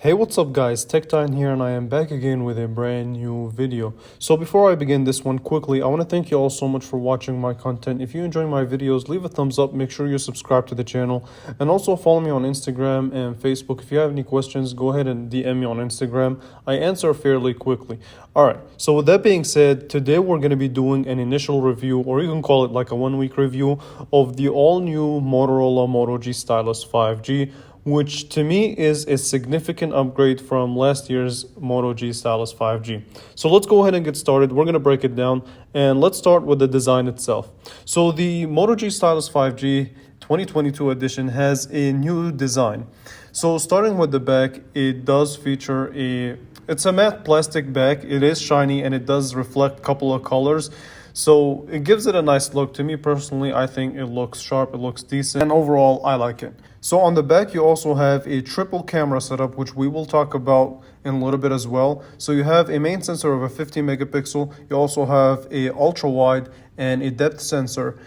Hey, what's up guys, TechTime here, and I am back again with a brand new video. So before I begin this one quickly, I want to thank you all so much for watching my content. If you enjoy my videos, leave a thumbs up, make sure you subscribe to the channel, and also follow me on Instagram and Facebook. If you have any questions, go ahead and DM me on Instagram. I answer fairly quickly. Alright, so with that being said, today we're going to be doing an initial review, or you can call it like a 1 week review, of the all-new Motorola Moto G Stylus 5G, which to me is a significant upgrade from last year's Moto G Stylus 5G. So let's go ahead and get started. We're going to break it down, and let's start with the design itself. So the Moto G Stylus 5G 2022 edition has a new design. So starting with the back, it does feature it's a matte plastic back. It is shiny and it does reflect a couple of colors. So it gives it a nice look. To me personally, I think it looks sharp, it looks decent, and overall I like it. So on the back you also have a triple camera setup, which we will talk about in a little bit as well. So you have a main sensor of a 50 megapixel, you also have a ultra wide and a depth sensor.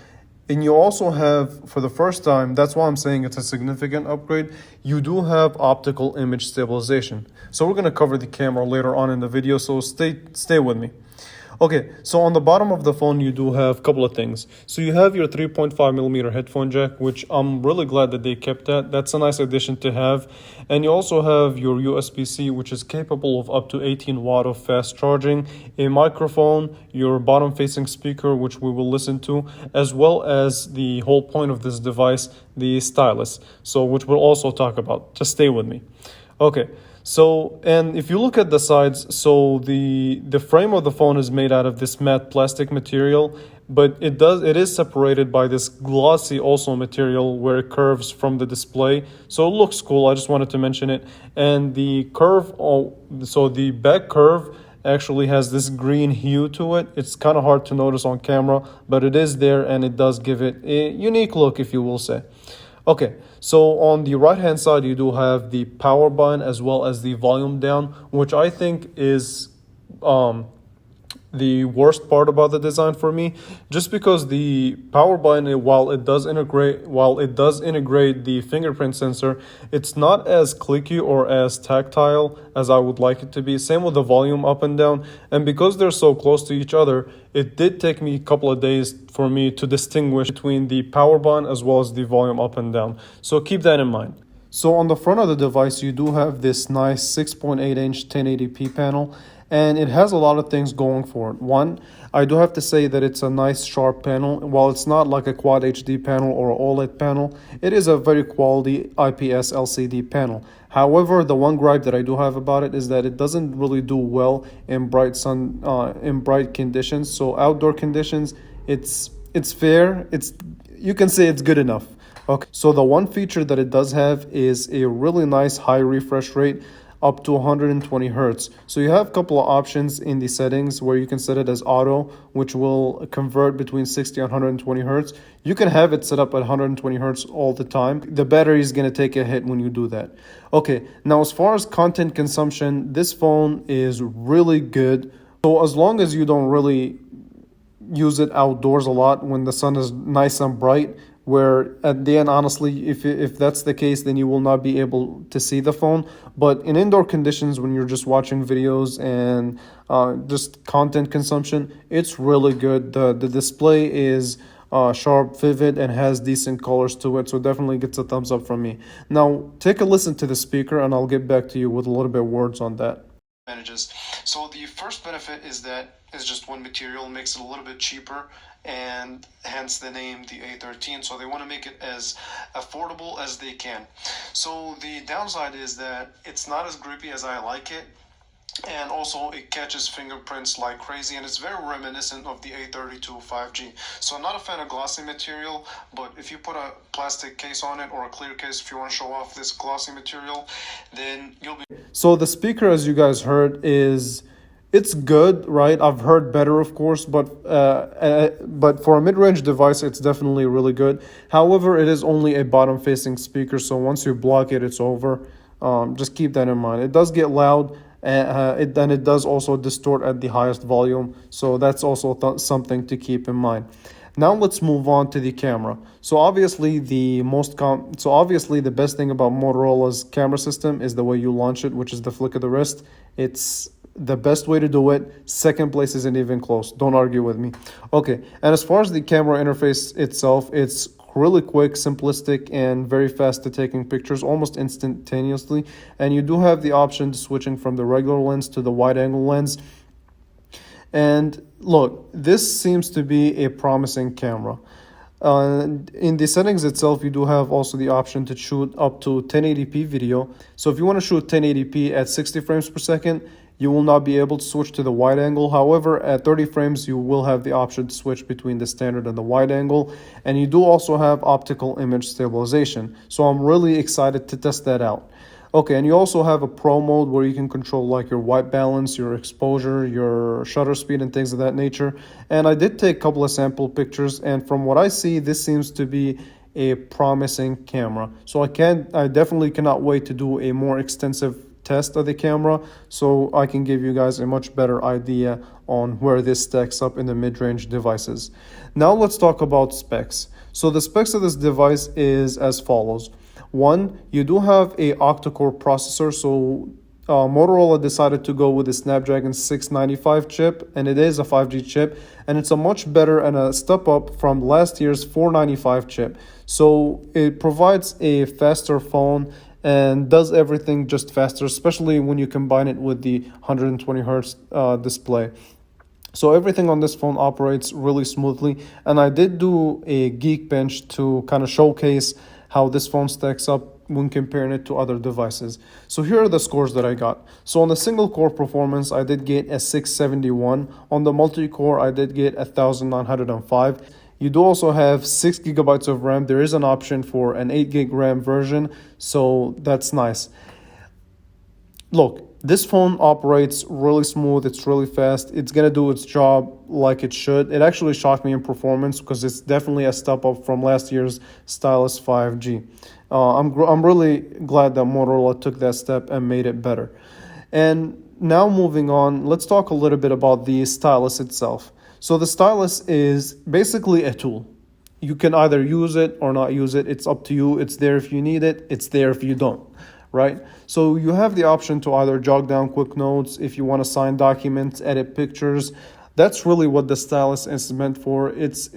And you also have, for the first time, that's why I'm saying it's a significant upgrade, you do have optical image stabilization. So we're going to cover the camera later on in the video, so stay with me. Okay, so on the bottom of the phone, you do have a couple of things. So you have your 3.5mm headphone jack, which I'm really glad that they kept that. That's a nice addition to have. And you also have your USB-C, which is capable of up to 18 watt of fast charging, a microphone, your bottom-facing speaker, which we will listen to, as well as the whole point of this device, the stylus, so which we'll also talk about. Just stay with me. Okay. So, and if you look at the sides, so the frame of the phone is made out of this matte plastic material, but it is separated by this glossy also material where it curves from the display. So it looks cool. I just wanted to mention it. And the curve, so the back curve actually has this green hue to it. It's kind of hard to notice on camera, but it is there and it does give it a unique look, if you will say. Okay, so on the right hand side you do have the power button as well as the volume down, which I think is the worst part about the design for me, just because the power button, while it does integrate the fingerprint sensor, it's not as clicky or as tactile as I would like it to be. Same with the volume up and down, and because they're so close to each other, it did take me a couple of days for me to distinguish between the power button as well as the volume up and down. So keep that in mind. So on the front of the device, you do have this nice 6.8-inch 1080p panel, and it has a lot of things going for it. One, I do have to say that it's a nice sharp panel. While it's not like a Quad HD panel or an OLED panel, it is a very quality IPS LCD panel. However, the one gripe that I do have about it is that it doesn't really do well in bright conditions. So outdoor conditions, it's fair. You can say it's good enough. Okay, so the one feature that it does have is a really nice high refresh rate, up to 120 hertz. So you have a couple of options in the settings where you can set it as auto, which will convert between 60 and 120 hertz. You can have it set up at 120 hertz all the time. The battery is going to take a hit when you do that. Okay, now as far as content consumption, this phone is really good. So as long as you don't really use it outdoors a lot when the sun is nice and bright, where at the end, honestly, if that's the case, then you will not be able to see the phone. But in indoor conditions, when you're just watching videos and just content consumption, it's really good. The display is sharp, vivid, and has decent colors to it, so definitely gets a thumbs up from me. Now take a listen to the speaker and I'll get back to you with a little bit of words on that. Advantages. So the first benefit is that it's just one material, makes it a little bit cheaper, and hence the name, the A13. So they want to make it as affordable as they can. So the downside is that it's not as grippy as I like it, and also it catches fingerprints like crazy, and it's very reminiscent of the A32 5G. So I'm not a fan of glossy material, but if you put a plastic case on it or a clear case, if you want to show off this glossy material, then you'll be... So the speaker, as you guys heard, it's good, right? I've heard better, of course, but for a mid-range device, it's definitely really good. However, it is only a bottom-facing speaker, so once you block it, it's over. Just keep that in mind. It does get loud, and it does also distort at the highest volume, so that's also something to keep in mind. Now let's move on to the camera. So obviously the best thing about Motorola's camera system is the way you launch it, which is the flick of the wrist. It's the best way to do it. Second place isn't even close. Don't argue with me. Okay, and as far as the camera interface itself, it's really quick, simplistic, and very fast to taking pictures almost instantaneously. And you do have the option to switching from the regular lens to the wide angle lens. And look, this seems to be a promising camera. In the settings itself, you do have also the option to shoot up to 1080p video. So if you want to shoot 1080p at 60 frames per second, you will not be able to switch to the wide angle. However, at 30 frames, you will have the option to switch between the standard and the wide angle. And you do also have optical image stabilization. So I'm really excited to test that out. Okay, and you also have a pro mode where you can control like your white balance, your exposure, your shutter speed, and things of that nature. And I did take a couple of sample pictures, and from what I see, this seems to be a promising camera. So I definitely cannot wait to do a more extensive test of the camera so I can give you guys a much better idea on where this stacks up in the mid-range devices. Now let's talk about specs. So the specs of this device is as follows. One, you do have a octa-core processor, so Motorola decided to go with the Snapdragon 695 chip, and it is a 5G chip, and it's a much better and a step up from last year's 495 chip. So it provides a faster phone and does everything just faster, especially when you combine it with the 120 hertz display. So everything on this phone operates really smoothly, and I did do a Geekbench to kind of showcase how this phone stacks up when comparing it to other devices. So here are the scores that I got. So on the single core performance, I did get a 671. On the multi-core, I did get 1905. You do also have 6 gigabytes of RAM. There is an option for an 8 gig RAM version, so that's nice. Look, this phone operates really smooth, it's really fast, it's gonna do its job like it should. It actually shocked me in performance because it's definitely a step up from last year's Stylus 5G. I'm really glad that Motorola took that step and made it better. And now moving on, let's talk a little bit about the Stylus itself. So the Stylus is basically a tool. You can either use it or not use it, it's up to you. It's there if you need it, it's there if you don't. Right? So you have the option to either jot down quick notes if you want to sign documents, edit pictures. That's really what the Stylus is meant for. It's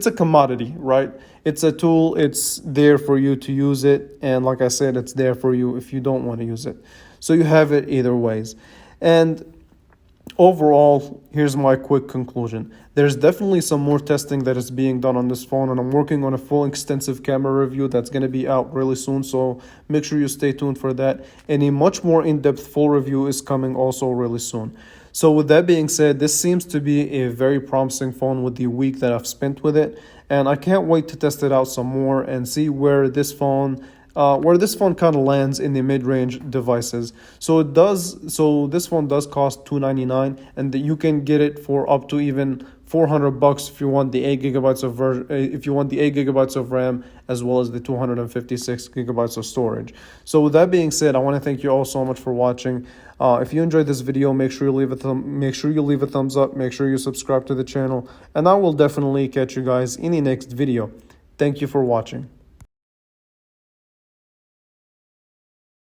a commodity, right? It's a tool. It's there for you to use it, and like I said, it's there for you if you don't want to use it. So you have it either ways. And overall, here's my quick conclusion. There's definitely some more testing that is being done on this phone, and I'm working on a full extensive camera review that's going to be out really soon, so make sure you stay tuned for that. And a much more in-depth full review is coming also really soon. So with that being said, this seems to be a very promising phone with the week that I've spent with it, and I can't wait to test it out some more and see where this phone kind of lands in the mid-range devices. So this phone does cost $299, and you can get it for up to even $400 if you want the 8 gigabytes of RAM as well as the 256 gigabytes of storage. So with that being said, I want to thank you all so much for watching. If you enjoyed this video, make sure you leave a thumbs up, make sure you subscribe to the channel, and I will definitely catch you guys in the next video. Thank you for watching.